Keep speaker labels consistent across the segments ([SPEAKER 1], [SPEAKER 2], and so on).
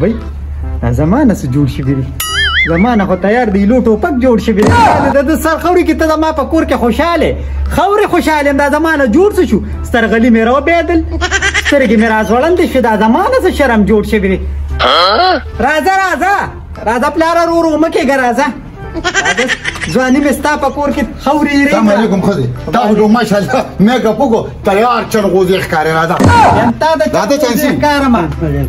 [SPEAKER 1] وای دا زمانه څه جوړ شوي دي زمانه خو تیار دی لو ټوپک جوړ شوي دي د سر خوري کې ته زما په کور کې خوشحاله خورې خوشحاله دا زمانه جوړ څه شو سترغلي مې راوبېدل سترګې مې راځوړندې شوې دا زمانه څه شرم جوړ شوي دي راځه راځه راځه پلاره ورو ورو مه کېږه راځه ځواني مې ستا په کور کې خورې
[SPEAKER 2] السلام علیکم ښځې تا خو ماشاءالله میک اپ وکړو تیار چرغوزي ښکارې راځه
[SPEAKER 1] تا د چانسي ښکارم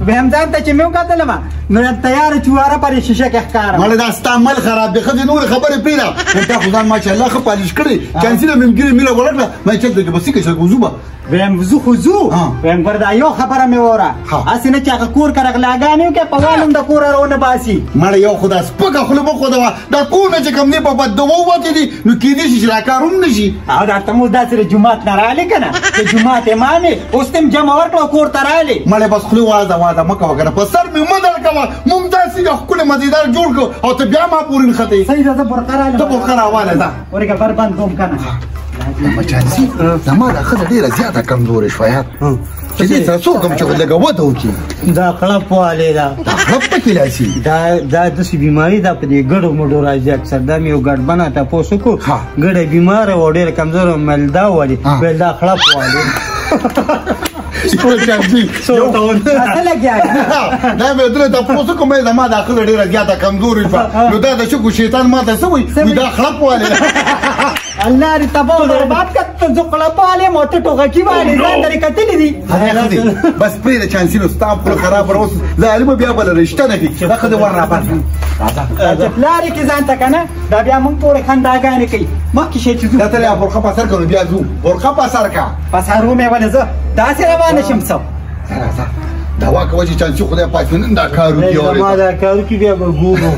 [SPEAKER 1] ویم ځان ته چې مې وکتلم نو تیاره چواره پرې شیشه کې ښکارم
[SPEAKER 2] مړه دا ستا عمل خراب دی ښځې نورې خبرې پرېږده تا خو ځان ماشاءالله ښه پالش کړی چانسي له ممګرې میله وړکړه ما یې چلته کې بسې که چرګوزو به
[SPEAKER 1] ویم زو خو زو ویم ګور دا یو خبره مې وره هسې نه چې هغه کور که رغلاګانې وکړې په والم د کوره رونه باسي
[SPEAKER 2] مړه یو خو دا سپکه خوله مه خودوه دا کور نه چې کوم دی په بددغو ووتې دي نو کېدای شي چې دا کار هم نه شي
[SPEAKER 1] او دا ته موږ داسې د جومات نه رالې که نه د جومات امام یې اوس ته م جمع ورکړه کور ته رالې
[SPEAKER 2] مړې بس خولې وازه وازه مه کوه که نه په سر مې مه در کوه موږ داسې یو ښکلی مزېدار جوړ کړو او ته بیا ما پورې نښتې
[SPEAKER 1] صحیح ده زه برقه رالم
[SPEAKER 2] ته برقه راواله ځه
[SPEAKER 1] ورېږه بربند کوم که نه
[SPEAKER 2] چانسي زما دا ښځه ډېره زیاته کمزورې شوه یار چې دې سره څوک هم چې لږه وده وکړي
[SPEAKER 1] دا خړپ والې ده
[SPEAKER 2] دا خړپ پکې راشي
[SPEAKER 1] دا داسې بیماري ده په دې ګډو مډو راځي اکثر دا مې یو ګډبنه تپوس وکړو ګډه بیماره وه ډېره کمزوره ملدا والې ویل دا خړپ والې
[SPEAKER 2] دا مې درې تپوس وکړو مې زما دا ښځه ډېره زیاته کمزورې شوه نو دا د شکو شیطان ماته څه وایي دا خړپ والې
[SPEAKER 1] الله دې تباه برباد کړ ته زه خړپ والې او ته ټوغکي والې ځان درې کتلې دي
[SPEAKER 2] بس پرېږده چانسي نو ستا خوله خرابه اوس ظالمه بیا بله رشته نه کړي دا ښځه ور رابند
[SPEAKER 1] چې پلار یې کې ځان ته که نه دا بیا موږ ټولې خنداګانې کوي مخکې شی چې ځو
[SPEAKER 2] دا ته له برخه په سر کړو بیا ځو برخه په سر که
[SPEAKER 1] په سر ومې ولې زه داسې روانه شم څه
[SPEAKER 2] دوا کوه چې چانسي خدای پاک نن دا کار وکړي
[SPEAKER 1] زما دا کار وکړي بیا به ګوګو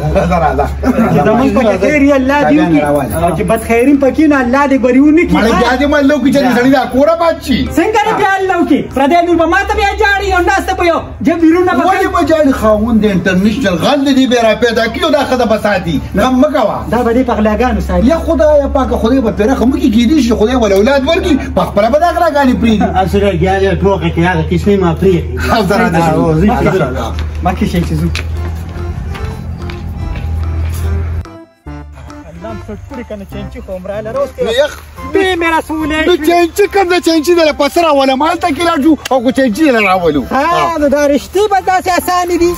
[SPEAKER 2] راځه
[SPEAKER 1] چې زموږ پکې خیر یې الله دې وکړي او چې بدخیري پکې نه الله دې بري ونه کړي
[SPEAKER 2] مړه بیا دې مالو کې چې سړی دا کوره باد شي
[SPEAKER 1] څنګه دې بیا الله وکړي پردی لور به ماته بیا جاړي او ناسته به یو جبیرونه به
[SPEAKER 2] ولې به جاړي خاوند د انټرنیشنل غل دې بیا را پیدا کړي دا ښځه به ساتي غم مه کوه
[SPEAKER 1] دا به دې په غلاګانو ساتي
[SPEAKER 2] یا خدایه پاکه خدای به پرخه مو کې کېدای شي خدای ول اولاد ورکړي په خپله به دا غلاګانې پرېږدي
[SPEAKER 1] اصله ګیارې ټوکې کې هغه کیسې ما پرېږدي مخکې شي چې ځو الله څټ پورې که نه چینچي خو همراله روز بې مې رسولې
[SPEAKER 2] نو چینچي کوم د چینچي دله پس راولم هلته کې راځو او که چینچي دله راولو
[SPEAKER 1] نو دا رشتې به داسې اسانې دي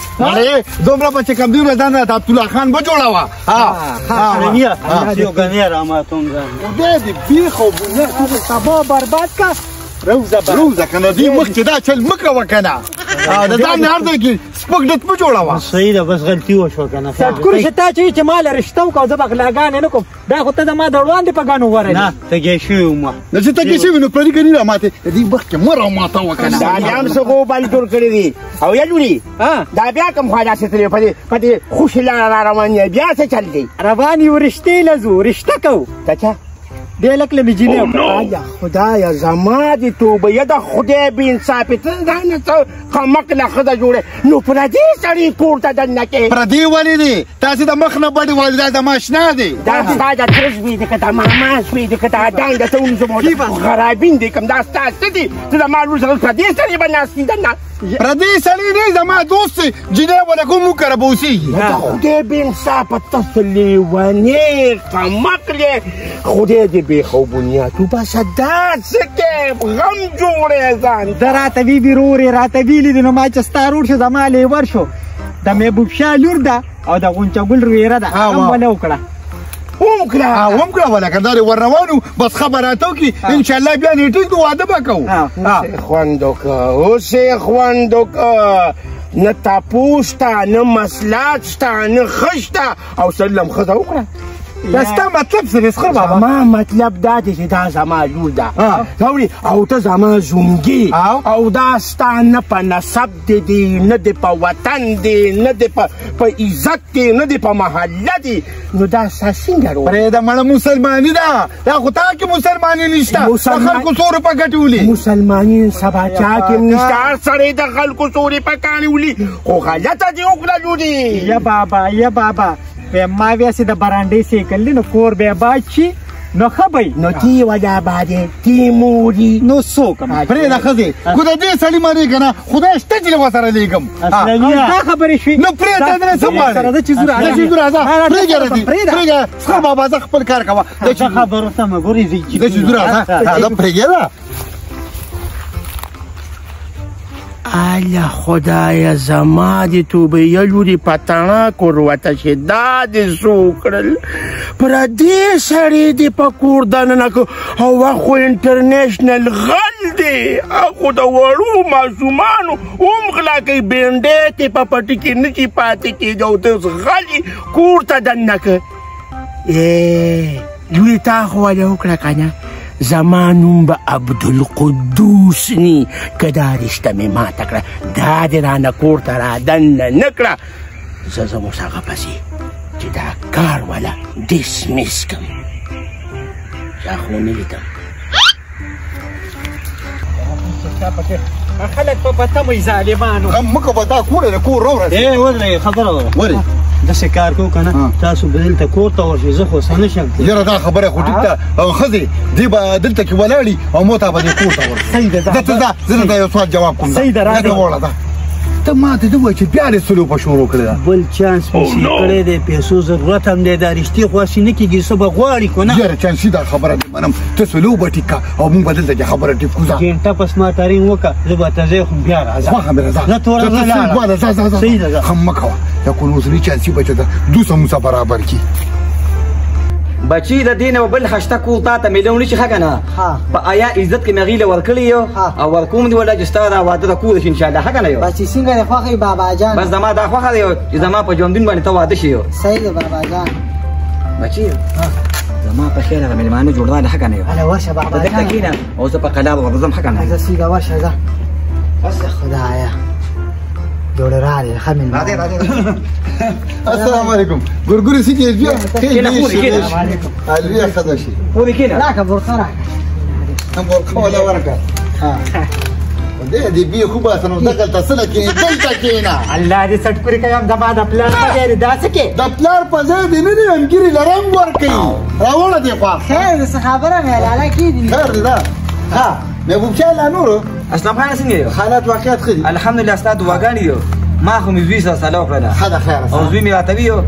[SPEAKER 2] دومره به چې کوم دومره ځان راته عبدالله خان به جوړوه
[SPEAKER 1] یو ګنې راماتوم
[SPEAKER 2] خدای دې بیخ او بنیاد
[SPEAKER 1] تباه برباد که
[SPEAKER 2] روزه که نه دې مخکې دا چل مه کوه که نه د ځان نه هر ځای کې سپک ډت مه جوړوه
[SPEAKER 1] صحیح ده بس غلطي وشوه که نه سټکور چې تا چې ما له رشته وکړه او زه به غلاګانې نه کوم دا خو ته زما د وړاندې په ګاڼو وره نه تږی شوی وم
[SPEAKER 2] نه چې تږی شوي نو پردي ګني راماتې د دې مخکې مه راماتوه که نه
[SPEAKER 3] دا بیا هم څه غوبل جوړ کړي دي او یا لوري دا بیا کوم خوا داسې تلې په دې خوشې لاره را روان یې بیا څه چل دی
[SPEAKER 1] روان یو رشتې له ځو رشته کوو
[SPEAKER 3] چا
[SPEAKER 1] دې لک له مې جینۍ
[SPEAKER 3] یا خدایه زما دې توبه یا د خدای بې انصافې ته ځان نه څه قمقله ښځه جوړې نو پردي سړي کور ته دننه کې
[SPEAKER 2] پردي ولې دي تاسې د مخ نه بډې ولې دا زما اشنا دی
[SPEAKER 3] دا ستا د تره شوي دي که د ماما شوي دي که د ډانګ د ته ونیسم غرابین دي کوم دا ستا څه دي ته زما لور سره پردي سړي به ناست دي دننه
[SPEAKER 2] پردي سړي دی زما دوست دی جینۍ به له کوم کره به اوسېږي
[SPEAKER 3] د خدای بې انصافه تاسو لیونې قمقلې خدای دې بې خوبونیات وباسه دا څه کې غم جوړې ځان
[SPEAKER 1] ده راته وي ورورې راته ویلي دي نو ما چې ستا رور شو زما لیور شو د محبوب شاه لور ده او د غونچه ګل رویره ده هم ونه وکړه
[SPEAKER 2] ومکړه ولکه دا دې ور روانو بس خبر راته وکړي انشاءالله بیا نیټې د واده به کوو
[SPEAKER 3] خوند وکړه اوس یې خوند وکړه نه تاپوس شته نه مسلات شته نه ښه شته او سلم ښځه وکړه
[SPEAKER 1] دا ستا مطلب څه دی سخر بابا
[SPEAKER 3] زما مطلب دا دی چې دا زما لور ده او ته زما زونګي او دا ستا نه په نسب دی نه د په وطن دی نه د په عزت دی نه د په محله دی نو دا ستا څنګه رو
[SPEAKER 2] پرېږده مړه مسلماني ده دا خو تا کې مسلماني نشته د خلکو څو روپه ګټې ولي
[SPEAKER 3] مسلماني سبا چا کې هم نشته هر سړی د خلکو څو روپه کاڼې ولي خو غلطه دې وکړه لورې
[SPEAKER 1] یا بابا ما بیا سې د برانډې سیکل دی نو کور بیا باد شي نو خبي
[SPEAKER 3] نو تی وجه باندې تیموري
[SPEAKER 1] نو څوک
[SPEAKER 2] پرېږده ښځې خو د دې سړي مرې که نه خدای شته چې ورسره لېږم
[SPEAKER 1] دا خبرې شوې
[SPEAKER 2] نو پرېږده نه څه غواړې پرېږده څه بابا زه خپل کار کوه
[SPEAKER 1] خبرو سمه ګورې
[SPEAKER 2] د چې زور راځه پرېږده
[SPEAKER 3] الله خدایا زما د توبې یلو د پتڼاک ورته چې دا دې څه وکړل پردې سړی دې په کور دننه کړ او خو انټرنیشنل غل دی هغو د وړو ماشومانو هم غلا کوي بینډۍ ته په پټي کې نه شي پاتې کېږي او ته اوس غل کور ته دننه کړ لورې تا خو وله وکړه که نه زما نوم به عبدالقدوس نی که دا رشته مې ماته کړه دا دې رانه کور ته را دننه نه کړه زه ځم اوس هغه پسې چې دا کار والا ډسمس کړم چا خو نه لیدم
[SPEAKER 1] خلک په پته مې ظالمانو
[SPEAKER 2] مکه به دا کور د کور راورسې
[SPEAKER 1] ودرې خبره
[SPEAKER 2] ولې
[SPEAKER 1] داسې کار کوو که نه تاسو به دلته کور ته ورشئ زه خو څه نه شم
[SPEAKER 2] یاره دا خبره خو ټیک ده او ښځې دوی به دلته کې ولاړي او مو ته به دې کور ته ورسې زه درته یو سوال جواب کوم
[SPEAKER 1] صحیح ده راځه
[SPEAKER 2] وړه ده ته ما ته ووایه چې بیا دې سلو په شروع کړې ده
[SPEAKER 1] بل چانس پیسې کړی دی پیسو ضرورت هم دی دا رښتې خو هسې نه کېږي څه به غواړي که نه
[SPEAKER 2] یاره چانسي دا خبره دې منم ته سلو به ټیک کړه او مونږ به دلته کې خبره ټیک کړو
[SPEAKER 1] ګینټه پس ما تارین وکړه زه به ته ځای خو بیا راځه
[SPEAKER 2] خوښه مې راځه
[SPEAKER 1] زه توره زه
[SPEAKER 2] صحیح ده خم مه کوه دا کو نوزري چانسي بچه ده دوسه موسه برابر کړي
[SPEAKER 4] بچی د دین او بل خشته کول تا ته میلون نشي ښه کنه په آیا عزت کې مغیله ورکړی یو او ورکوم دی ولا چې ستا دا واده ته کول شي ان شاء الله ښه کنه یو
[SPEAKER 5] بچی څنګه د خوښي بابا جان
[SPEAKER 4] بس زما دا خوښه دی چې زما په ژوندون باندې ته واده شي یو
[SPEAKER 5] صحیح دی بابا جان
[SPEAKER 4] بچی زما په خیر هغه مېلمانه جوړواله ښه کنه یو
[SPEAKER 5] هله ورشه بابا
[SPEAKER 4] دلته
[SPEAKER 5] جان
[SPEAKER 4] کښېنه او زه په قلاب ورځم ښه کنه
[SPEAKER 5] زه سیده ورشه زه خدایا جوړ راغلی ښه مېلمانه
[SPEAKER 4] راځئ راځئ
[SPEAKER 2] السلام علیکم ګورګورې سي کې بیا الویا ښځه شي
[SPEAKER 4] پورې کښېنه
[SPEAKER 5] راکړه برخه راکړه
[SPEAKER 2] هم برخه ولا ورکړه دې بیا خو باسه نو دغلته څه نه کښېنې دلته کښېنه
[SPEAKER 1] الله دې سټکورې کوي هم زما د پلار په ځای داسې کې
[SPEAKER 2] د پلار په ځای دې نه دي همګیري له رنګ ورکوي راوړه دې خوا
[SPEAKER 5] خیر د څه خبره مې لاله کېدي
[SPEAKER 2] خیر دی دا ها محبوب شاه لا نورو
[SPEAKER 4] اسلام خان څنګه یو
[SPEAKER 2] حالات واقعیت ښه دي
[SPEAKER 4] الحمدلله ستا دعاګانې یو ما خو مې زوی سره سلا وکړله
[SPEAKER 2] ښه ده خیر
[SPEAKER 4] او زوی مې راته ویو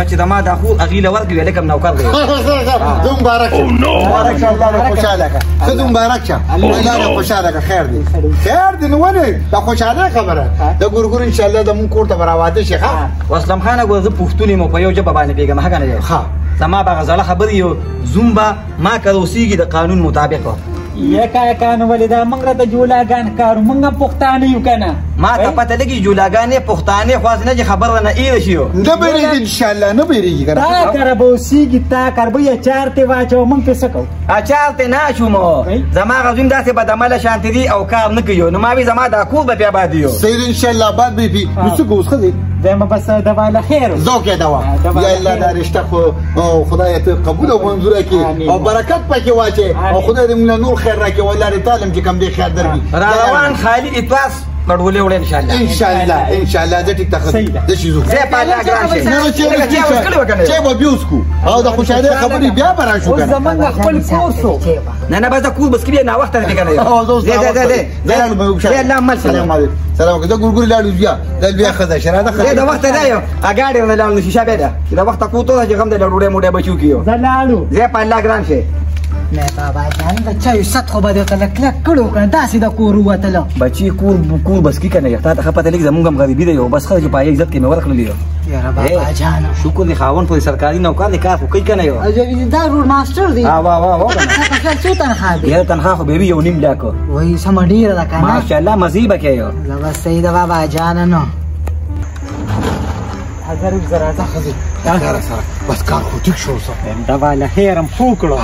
[SPEAKER 4] چې د ما دا خو هغې له ورکړي لکه نوکر دی
[SPEAKER 2] زه مبارک شه مبارک شه الله دې خوشحاله کړه ښه دې مبارک شه الله دې خوشحاله کړه خیر دی خیر دی نو ولې دا خوشحالۍ خبره د ګورګور انشاءالله زمونږ کور ته به راواده شي ښه
[SPEAKER 4] اسلام خان ګوره زه پښتون یم په یو ژبه باندې پوهېږم ښه که نه دی زما به هغه زړه خبرې یو زوم به ما که اوسېږي د قانون مطابق
[SPEAKER 1] یکان ولې دا موږ راته جولاګان کارو موږ هم پښتانه یو که نه
[SPEAKER 4] ما ته پته لګي جولاګانې پښتانې خو نه چې خبر رانه ایره شي
[SPEAKER 2] نه بیرېږي انشاءالله نه بیرېږي که نه
[SPEAKER 1] تا کره به اوسېږي تا کر به یې اچار ته واچوه موږ پې څه کوو
[SPEAKER 4] اچار ته نه شومو زما هغه زوی داسې بدعمله شانتې دي او کار نه کوي نو ما وی زما دا کور به بیا آباد یو
[SPEAKER 2] صحیح انشاءالله آباد به وي نو څه کوو ښه دی
[SPEAKER 1] زما بس دوا له خیر
[SPEAKER 2] ذوق یې دوا یا الله دا رشته خو خدای ته قبول او منظوره کړي او برکت پکې واچي او خدای دې موږ نور خیر راکړي ولاره تعلم چې کم دې خیر درکړي
[SPEAKER 4] روان خالد اتواس ګډولې وړې
[SPEAKER 2] انشاءالله زه ټیک ته ښه د شي زو
[SPEAKER 4] زه په الله ګران شي
[SPEAKER 2] نه چې به بیوس کو او د خوشحالۍ خبرې بیا به راشو
[SPEAKER 1] اوس زمونږ خپل کور شو
[SPEAKER 4] نه بس دا کور بس کې نه وخت نه کنه زه الله مل
[SPEAKER 2] سلام علیکم سلام علیکم ګورګور لاړو بیا د بیا خزه شره ده
[SPEAKER 4] دا وخت دی یو اګاډي نه لاړو شي شابه ده دا وخت کو ته چې غم د ډوډۍ موډه بچو کیو
[SPEAKER 1] زلالو
[SPEAKER 4] زه په الله ګران شي
[SPEAKER 5] نه بابا جان د چا یو ست خو به دې ته کلک کړو کنه داسې د کور وتله
[SPEAKER 4] بچي کور بس کی کنه تا ته پته لګي زمونږ هم غریبي دی یو بس خلک په عزت کې مې ورکړلی
[SPEAKER 5] یاره بابا جان
[SPEAKER 4] شکر دی خاون په سرکاري نوکر دی کار خو کوي کنه یو
[SPEAKER 5] دا رول ماستر دی
[SPEAKER 4] وا
[SPEAKER 5] په خیر څو تنخواه دی
[SPEAKER 4] یاره تنخواه خو به یو نیم لاکو
[SPEAKER 5] وایي سمه ډېره ده که نه
[SPEAKER 4] ماشاءالله مزې به کوي
[SPEAKER 5] له بس صحیح ده بابا جانه نو
[SPEAKER 1] هزار راځه
[SPEAKER 2] سره بس کار خو ټیک شو
[SPEAKER 1] دوا له خیر هم خو کړو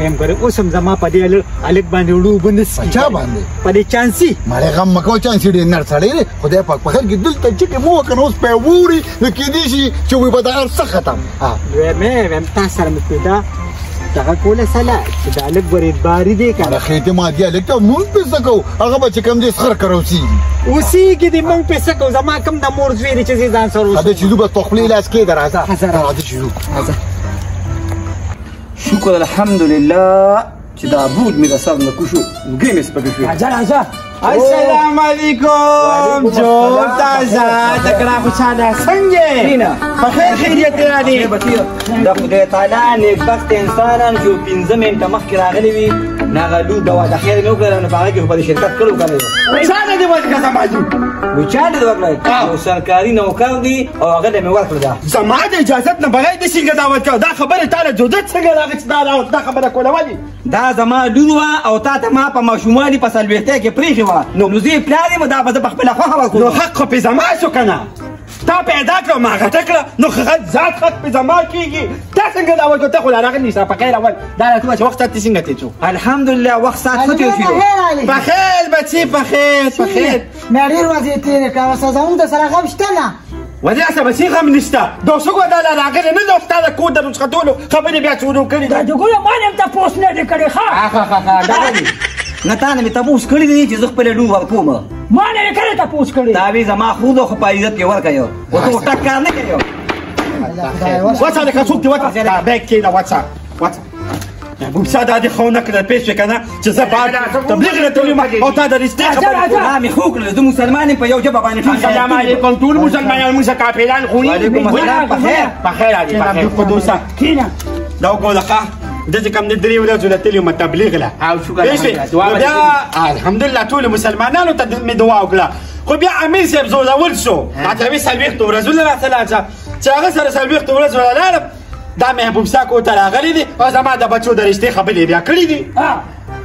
[SPEAKER 1] هم ګورې اوس هم زما په دې الک باندې وړو اوبه نه څښي
[SPEAKER 2] چا باندې
[SPEAKER 1] په دې چانسي
[SPEAKER 2] مالې غم مه کوه چانسي ډېر نر سړی دی خدای پاک په خیر کې دلته چټې مو وکړه اوس پې ووري نو کېدای شي چې وایي به دا هر څه ختم
[SPEAKER 1] ویم تا سره مې پیدا دغه کوله سلا چې د الک بریدباري دی که
[SPEAKER 2] نه خېټې مادي هلک ته مونږ پې څه کوو هغه به چې کوم دی سخر کر اوسېږي
[SPEAKER 1] اوسېږي دې مونږ پې څه کوو زما کوم د مور زوی دی چې زه ځان سره
[SPEAKER 2] دا چې زو بس په خولې لاس کېده راځه راځه چې زو
[SPEAKER 4] شکر الحمدلله چې دا بود مې د سر نه کوشو وګې مې سپکې شوې
[SPEAKER 3] راځه راځه السلام علیکم جوړ تازه تکړه خوشاله څنګه
[SPEAKER 4] مینه
[SPEAKER 3] په خیر خیریت دی راځي
[SPEAKER 4] بچیو د خدای تعالی نیکبخت انسانان چې 15 منټه مخکې راغلي وي ناغه لور دوا د خیر نه وکړل نو هغه کې په شرکت کړو کنه
[SPEAKER 3] چا نه دی ورکړه زماجو
[SPEAKER 4] و چا دې ورکړل او سرکاري نوکر دی او هغه دې مې ورکړل دا
[SPEAKER 3] زما د اجازه نه بغیر د څنګه دعوت کړه دا خبره تعالی جوړت څنګه راغی چې دا خبره کوله ولی
[SPEAKER 4] دا زما لور او تا ته ما په ماشوماني په سلويته کې پریخي و نو زه پلان مې دا به خپل خو ورکړم
[SPEAKER 3] نو حق په زما شو کنه تا پیدا کړو ما غټ کړو نو خد ذات حق په زما کیږي تا څنګه دا وکړه ته خو لا راغلی نشه په خیر اول دا راته چې وخت ته څنګه تیچو
[SPEAKER 4] الحمدلله وخت ساعت څه شو
[SPEAKER 3] په خیر بچي په خیر په خیر
[SPEAKER 5] مې ډېر وځي تیر کا وسه د سره غم شته نه
[SPEAKER 3] ودې اسه بچي غم نشته دوسه کو دا راغلی نه دوسته دا کو درو څخه خبرې بیا شروع کړې
[SPEAKER 6] دا دغه مانم ته پوس نه کړې ها
[SPEAKER 4] دا دی نه تا نه مې تاسو کړی دي چې زه خپل لور ورکوم
[SPEAKER 6] ما نه کړی ته پوس کړی
[SPEAKER 4] دا وی زما خو د خپل عزت کې ورکایو او ته ټک کار نه کوي
[SPEAKER 3] وڅا د کڅوک دی وڅا دا بیک کې دا وڅا ابو ساده دي خو نه کړل پېښ کنه چې زه بعد تبلیغ نه تلم او تا د رښتیا
[SPEAKER 4] خبره مې خو کړل د مسلمان په یو جبه باندې
[SPEAKER 3] السلام علیکم ټول مسلمانان موږ کافران خو
[SPEAKER 4] وعلیکم السلام
[SPEAKER 3] په خیر علي په خیر قدوسه
[SPEAKER 6] کینا
[SPEAKER 3] دا وګورخه د کوم د درې ورځې د تلم تبلیغ له
[SPEAKER 4] او شکر
[SPEAKER 3] بیا الحمدلله ټول مسلمانانو ته مې دعا وکړه خو بیا امیر صاحب زول شو اته وی سلويخت ورځول راځه چې هغه سره سلويخت ورځول لاله دا محبوب ساکو ته راغلی دي او زما د بچو د رښتې خبرې بیا کړې دي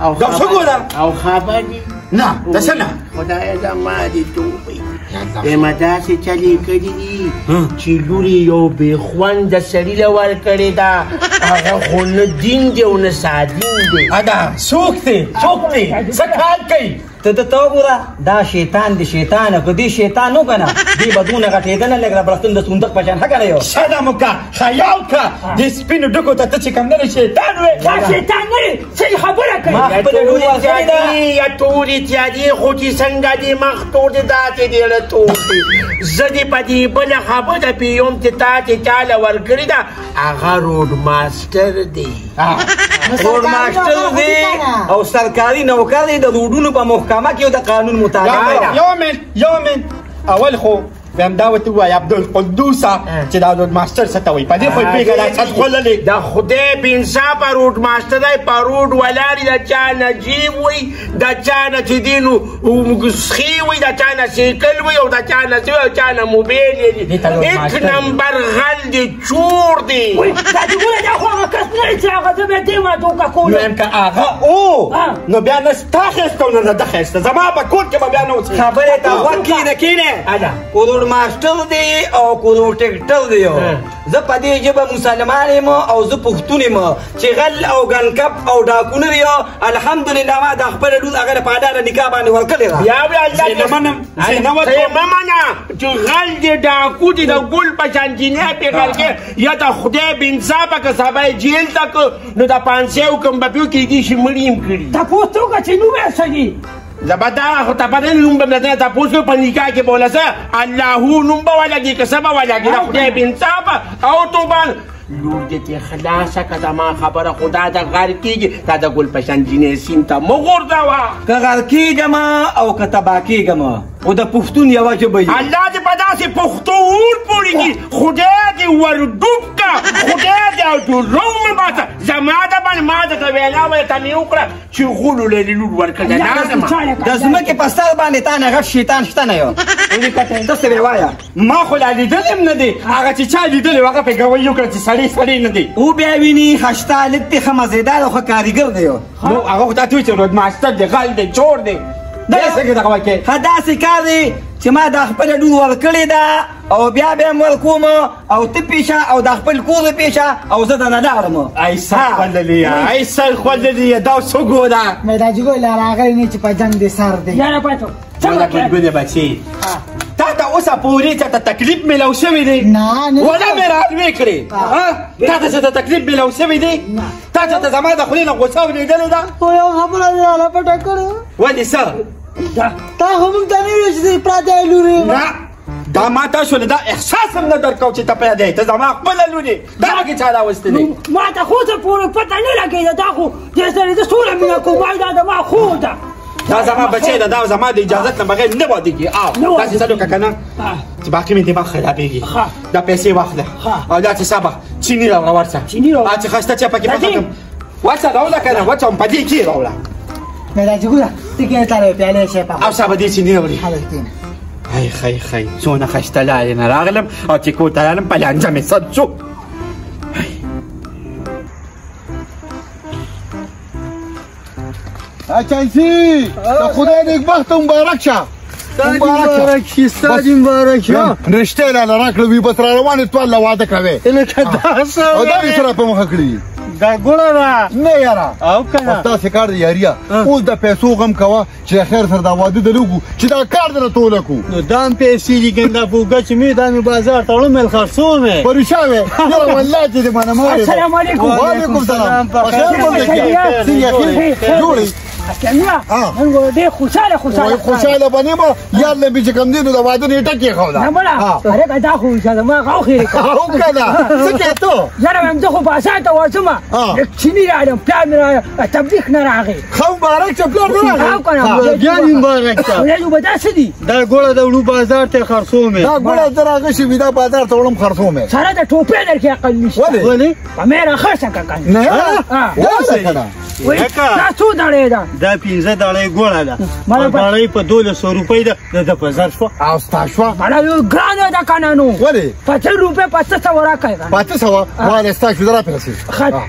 [SPEAKER 6] او
[SPEAKER 3] دا څه ګوره
[SPEAKER 7] او خبرې
[SPEAKER 3] نه داسې نه
[SPEAKER 7] خدای زما دې توبې ما داسې چلې کړي دي چې لور یې یو بې خونده سړي له ورکړې ده هغه خو نه دین دی او نه سادین دی
[SPEAKER 3] ادا څوک دی څه کار کوي
[SPEAKER 4] ته ته وګوره دا شیطان دی شیطان په دې شیطان نو کنه دې بدونه غټېدل لګره بلستون د صندوق په شان هغه یو
[SPEAKER 3] شاده مکا خیال کا د سپینو ډکو ته چې کوم نه شیطان وې
[SPEAKER 6] دا شیطان نه څه خبره کوي
[SPEAKER 7] یا تورې تیادې خو چې څنګه دې مخ تور دې داسې دې له تور دي زه دې په دې بله خبره پوهېږم چې تا چې چا له ورکړې ده هغه روډ ماسټر دی
[SPEAKER 4] روډ ماسټر دی او سرکاري نوکر دی د روډونو په محکمه کې د قانون مطابق
[SPEAKER 3] یومن اول خو ویم دا ورته ووایه عبدالقدوسه چې دا روډ ماسټر څه ته وایي په دې خو یې پرېږده څټ خوللې
[SPEAKER 7] د خدای په انصافه روډ ماسټر دی په روډ ولاړ د چا نه جیب وي د چا نه چې دی نو سخي وي د چا نه سیکل وي او د چا نه څه او چا نه موبایل یې ایک نمبر غل دی چور دی
[SPEAKER 6] دا دغه دا خو هغه کس نه چې هغه زه به دې ما دوکه کوله
[SPEAKER 3] نو که هغه او نو بیا نه ستا ښایسته او نه ده ښایسته زما په کور کې به بیا نه اوسېږي
[SPEAKER 4] خبرې ته غوږ کښېنه کښېنه ماسټر دی او کورو ټیکټر دی زه په دې ژبه مسلمان یم او زه پښتون یم چې غل او ګنکپ او ډاکونه دی الحمدلله ما د خپل لور هغه په حلاله نکاح باندې ورکړې ده
[SPEAKER 7] بیا الله دې منم مه منه چې غل دې ډاکو دې د ګل په شان جینۍ پې غل کې یا د خدای بې انصافه که سبا یې جیل ته کړ نو د 500 کم به پیو کېږي چې مړي یم کړي
[SPEAKER 6] تپوس ته وکړه چې نوم یې څه دي
[SPEAKER 7] زبدا خو ته پته نوم به مې ته تپوس په نکاح کې بوله څه اللهو نوم به ولګي که څه به ولګي د خدای بې انصافه او توبه لور دې ته خلاصه که زما خبره خدا د غر کېږي تا د ګل په شان جینۍ سیند ته مه غورځوه
[SPEAKER 4] که غر کېږم او که تباه کېږم خو د پښتون یوه ژبه وي
[SPEAKER 7] الله دې په داسې پښتو اور پورې کړي خدای دې ورډوب که خدای دې ډورو مه باسه زما د باندې ما درته وینا ویله ته مې وکړه چې غولو له لور ورکړه لازمه
[SPEAKER 4] د ځمکې په سر باندې تا نه غټ شیطان شته نه یو ته څه وایه
[SPEAKER 3] ما خو لا لیدلی هم نه دی هغه چې چا لیدلی و هغه پرې ګویي وکړه چې سړی نه دی
[SPEAKER 4] او بیا ویني ښه شته لږ دی ښه مزېدار او ښه کاریګر دی
[SPEAKER 3] نو هغه خو تا ته وایي چې روډ ماسټر دی غل دی چور دی دا څنګه دغه وایي
[SPEAKER 4] ښه داسې کار دی چې ما د خپله لور ورکړې ده او بیا به م ورکوم او ته پیشه او د خپل کور پیشه او زه درنه لاړم
[SPEAKER 3] ای سر خوړلې ای سر خوړلې دا څه ګوره
[SPEAKER 5] مې دا جګو لا راغلی نه چې په جنګ دې سر دی
[SPEAKER 6] یاره پاتو
[SPEAKER 3] ولا ګلګلې بچي تا ته اوسه پورې ته تکلیف ملو شوی دی
[SPEAKER 5] نه نه
[SPEAKER 3] ولا مې راډوې کړې تا ته څه تکلیف ملو شوی دی تا ته زما د خولې نه غوسه ورېدلې ده
[SPEAKER 5] خو یو خبره دې راله پټه کړې
[SPEAKER 3] ولې څه
[SPEAKER 5] تا خو موږ ته نه ویل چې پراته لورې
[SPEAKER 3] نه
[SPEAKER 7] دا ماته شوله دا احساس هم نه درکو چې ته پیدا یې ته زما خپله لور یې دا پکې چا راوستلې
[SPEAKER 6] ما ته خو څه پورې پته نه لګېده دا خو دې سره زه څومره مینه کوم وایي دا زما خور ده
[SPEAKER 7] دا زما بچی ده دا زما د اجازت نه بغیر نه واده کېږي او داسې څه وکړه که نه چې باقي مې دماغ خرابېږي دا پیسې واخله او دا چې سبا چیني راوړه ورشه چې ښایسته چا پکې پخه کړم ورشه راوړه که نه ورشه په دې کې راوړه
[SPEAKER 5] مېراجي ګوره ته کښېنه تاله پیالې شی پخه
[SPEAKER 7] او سبا دې چیني راوړي
[SPEAKER 5] هلک کښېنه
[SPEAKER 7] خی څونه ښایسته لارې نه راغلم او چې کور ته رالم په لانجه مې صد شو
[SPEAKER 2] اچانسی د خدای نیکبخت مبارک شه
[SPEAKER 1] مبارک شي ستا دې مبارک شه
[SPEAKER 2] رشتې راله راکړه وي بس را روانې توال له واده کوې
[SPEAKER 1] لکه دا څه
[SPEAKER 2] او دا دې سره په مخه کړي
[SPEAKER 1] دا ګوړه ده
[SPEAKER 2] نه یاره
[SPEAKER 1] او که نه
[SPEAKER 2] داسې کار دی یاریا اوس د پیسو غم کوه چې خیر سره دا واده د لوګو چې دا کار درته توله کړو
[SPEAKER 1] نو دا هم پیسې دي ګنده پوګه چې مې دا مې بازار ته وړم مې خرڅوم یې
[SPEAKER 2] پریشان وې یاره والله چې دې منه مورې
[SPEAKER 6] السلام علیکم
[SPEAKER 2] وعلیکم سلام جوړې
[SPEAKER 6] کمیا نن ډېر
[SPEAKER 2] خوشحاله بنې به یار له چې کم دی نو د واده نیټه کېښوده
[SPEAKER 6] نه مړه هلکه دا خو زما غاو خیرې کړه
[SPEAKER 2] او که نه څه کوې ته
[SPEAKER 6] یاره وایم زه خو بازار ته ورځم لږ چیني راغلم پلار مې را تبلیغ نه راغی
[SPEAKER 2] ښه مبارک شه پلار نه راغی
[SPEAKER 6] او که نه
[SPEAKER 1] بیا دې مبارک شه
[SPEAKER 6] ورېځو به دا څه دي
[SPEAKER 1] دا ګوړه د وړو بازار ته خرڅوم یې
[SPEAKER 2] دا ګوړه زه راغشي وي دا بازار ته وړم خرڅوم یې
[SPEAKER 6] سره د ټوپۍ در کې عقل نشته
[SPEAKER 2] ولې
[SPEAKER 6] په مې راخرڅه که که
[SPEAKER 2] نه داسې که نه
[SPEAKER 6] دا څو دړې ده
[SPEAKER 1] دا 15 دړۍ ګوړه ده او دړۍ په 1200 روپۍ ده د په زر شوه
[SPEAKER 2] او ستا شوه
[SPEAKER 6] مړه یو ګرانه ده که نه نو
[SPEAKER 2] ولې
[SPEAKER 6] 50 روپۍ 500 راکړئ که نه
[SPEAKER 2] 500 واله ستا شو را پیسې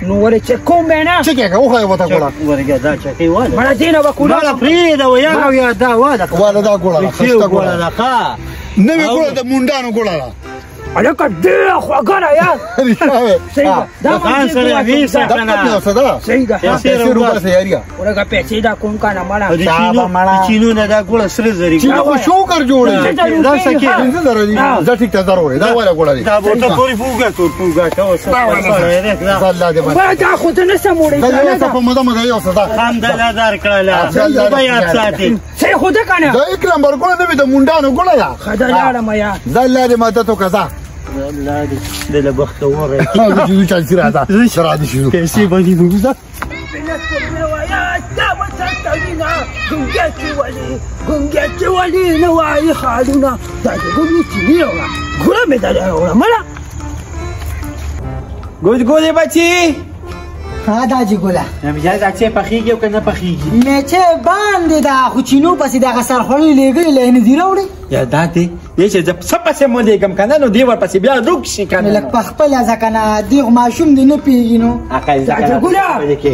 [SPEAKER 6] نو ولې چک کوم به نه
[SPEAKER 2] څه کېږه وښیه ورته ګوړه
[SPEAKER 1] ورګه دا چکۍ واله
[SPEAKER 6] مړه دې نه به کولاو
[SPEAKER 1] پرېږده ویاره یا دا واله
[SPEAKER 2] واله دا ګوړه
[SPEAKER 1] ښه ګوړه ده ښه
[SPEAKER 2] نوې ګوړه د مونډانو ګوړه ده
[SPEAKER 6] هلکه ډېره خوږه ده یار صحیح ده دا
[SPEAKER 1] ځان سره ویسه که نه
[SPEAKER 6] صحیح ده
[SPEAKER 2] پیسې روباسه یاریا
[SPEAKER 6] ورګه پیسې دا کوم که نه مړه
[SPEAKER 1] د چینو نه دا ګوړه سره زري
[SPEAKER 2] چې خو شوکر جوړې
[SPEAKER 1] دا څه کې
[SPEAKER 2] 15 زره دي زه ټیک ته زر وړې دا واله ګوړه دي
[SPEAKER 1] دا بوته پوری فوګه ته اوس
[SPEAKER 2] الله دې باندې
[SPEAKER 6] دا خو ته نه سم وړې
[SPEAKER 2] دا یو څه په موده موده یو څه دا
[SPEAKER 1] الحمدلله در کړله به یاد ساتي
[SPEAKER 6] صحیح خو ده که نه
[SPEAKER 2] دا 1 نمبر ګوړه نه وي د مونډانو ګوړه ده
[SPEAKER 6] ښه ده لاړم یار
[SPEAKER 2] دا الله دې مدد وکړه
[SPEAKER 1] الله دې د له بختوره
[SPEAKER 2] او چې چانسي راځه راځي شو
[SPEAKER 1] پیسې باندې وګزه
[SPEAKER 6] ګونګېچې ولې نه وایي خالونه دا د ګونګې چیني راوړه ګوره مې دا راوړه مړه
[SPEAKER 7] ګوډ بچي
[SPEAKER 5] ها داجي ګوله
[SPEAKER 7] بیا دا چې پخېږي او که نه پخېږي
[SPEAKER 5] میچې باندې دا خو چینو پسې دغه سرخوړی لېږلي له نه دي راوړې
[SPEAKER 7] یا دا دی دې چې زه څه پسې مو لېږم که نه نو دې ورپسې بیا روک شي که نه
[SPEAKER 5] لږ په خپله ځکه نه دېغ ماشوم دې نه پېږي نو
[SPEAKER 6] دا چې ګوله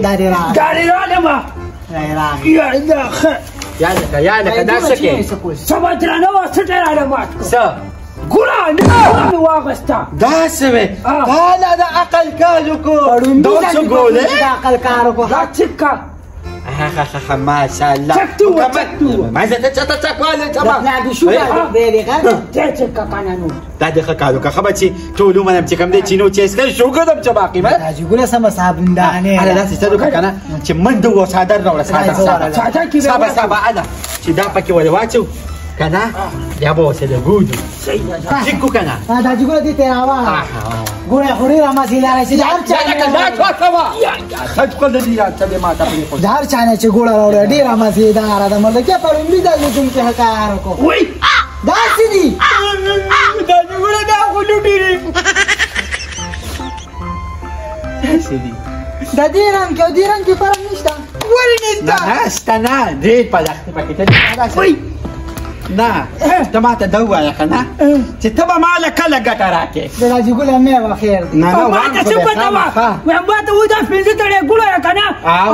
[SPEAKER 5] دا دې راغی
[SPEAKER 6] ګاډي راغلمه
[SPEAKER 5] راغی
[SPEAKER 6] یا دا ښه
[SPEAKER 7] یا لکه دا څه کې
[SPEAKER 6] سبا درانه وه څټې راله مات کړه
[SPEAKER 7] څه
[SPEAKER 6] ګوله نه مې واغسته
[SPEAKER 7] دا څه وې تاله د عقل کار وکړو دا څه ګولې
[SPEAKER 5] د عقل کار وکړو
[SPEAKER 6] دا چکه
[SPEAKER 7] ماشاءالله ما زه ته چاته چکواله
[SPEAKER 5] دا پلار دې شو دی
[SPEAKER 6] دا چکه که نه نو
[SPEAKER 7] دا دې ښه کار وکړه ښه بچي ټول ومنم چې کوم دی چینو چې اسکل شو کړم چې باقي ما
[SPEAKER 5] داجي ګوله سمه صابندانې
[SPEAKER 7] اله داسې څه وکړه که نه چې منډه و څادر راوړه
[SPEAKER 6] څادر کې
[SPEAKER 7] سبا سبا اله چې دا پکې ولې واچو که نه بیا به ورسې لګوجو ټیک کړو که نه
[SPEAKER 5] داجي ګوله دې ته راواله ګوله خو ډېره مزېداره چې د هر چا د هر چا نه چې ګوله راوړه ډېره مزېداره ده مطلب کې په لومړي ځل چې موږ ښه کار وکړو داسې دي
[SPEAKER 6] داجي ګوله دا خو لوټې دي
[SPEAKER 7] داسې دي
[SPEAKER 5] د دې رنګ کې او دې رنګ کې فرق نشته
[SPEAKER 6] ولې نشته
[SPEAKER 7] نه شته نه ډېر پدختې پکې ته نه ته ماته دا ووایه که نه چې ته به ما له کله ګټه راکې
[SPEAKER 5] د داجي ګوله مې به خیر دی
[SPEAKER 6] ما ته څه پته وه وایم ما ته وایي دا 15 دړې ګوله ده که نه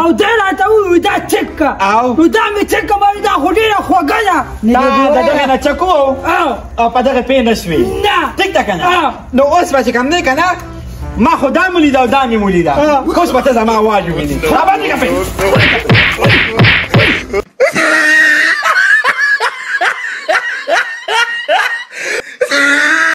[SPEAKER 6] او دی راته ووایي دا چک که نو دا مې چک که دا خو ډېره خوږه ده
[SPEAKER 7] دا د دغې نه چکو او په دغې پې نه شوې
[SPEAKER 6] نه
[SPEAKER 7] ټیک ده که نه نو اوس به چې کوم دی که نه ما خو دا مو لیده او دا مې مو لیده اوس به ته زما اواز ووینې راباندې کفې